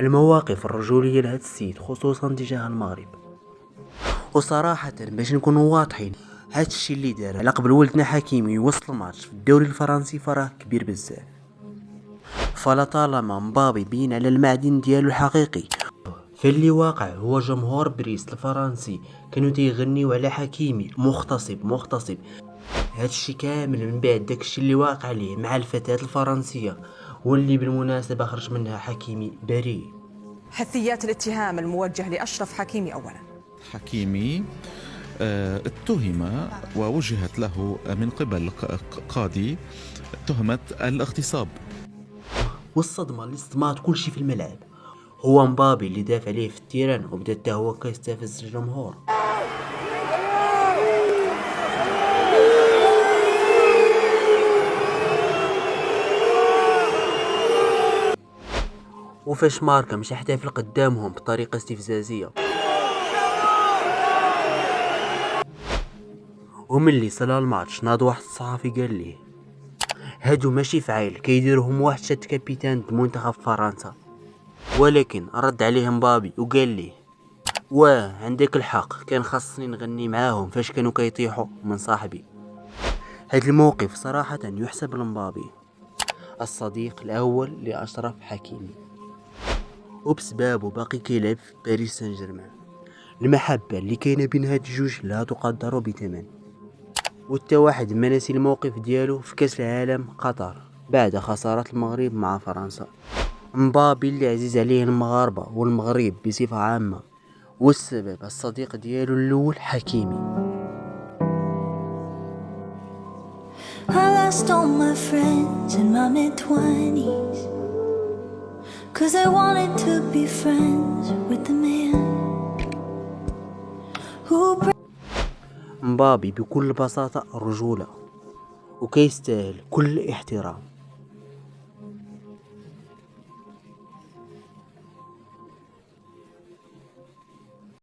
المواقف الرجولية لهذا السيد خصوصا تجاه المغرب. وصراحة باش نكونوا واضحين، هاد الشي اللي دار على قبل ولدنا حكيمي يوصل الماتش في الدوري الفرنسي فراه كبير بزاف. فلطالما مبابي بين على المعدن ديالو الحقيقي، فاللي واقع هو جمهور بريست الفرنسي كانوا تيغنيو على حكيمي مغتصب. هادشي كامل من بعد داكشي اللي واقع ليه مع الفتاة الفرنسية، واللي بالمناسبة خرج منها حكيمي بريء. حثيات الاتهام الموجه لأشرف حكيمي. أولا، حكيمي اتهم ووجهت له من قبل قاضي تهمة الاغتصاب. والصدمة اللي صدمات كل شي في الملعب هو مبابي اللي دافع عليه في التيران وبدا حتى هو كيستفز الجمهور. وفاش ماركا مشى يحتفل قدامهم بطريقة استفزازية، وملي صلى الماتش ناض واحد الصحافي قال ليه هادو ماشي فعايل كيديروهم واحد شات كابيتان منتخب فرنسا. ولكن رد عليه مبابي وقال ليه واه عندك الحق، كان خاصني نغني معاهم فاش كانوا كيطيحوا من صاحبي. هاد الموقف صراحة يحسب لمبابي الصديق الاول لاشرف حكيمي، وبسبابه باقي كيلعب في باريس سان جيرمان. المحبة اللي كاينه بين هاد الجوج لا تقدر بثمن. وتا واحد ما ناسي الموقف ديالو في كاس العالم قطر بعد خسارة المغرب مع فرنسا. مبابي اللي عزيز عليه المغاربة والمغرب بصفة عامة، والسبب الصديق ديالو الاول حكيمي. I lost all my friends in my mid-20s 'cause I wanted to be friends with the man who مبابي بكل بساطة رجولة وكيستاهل كل احترام.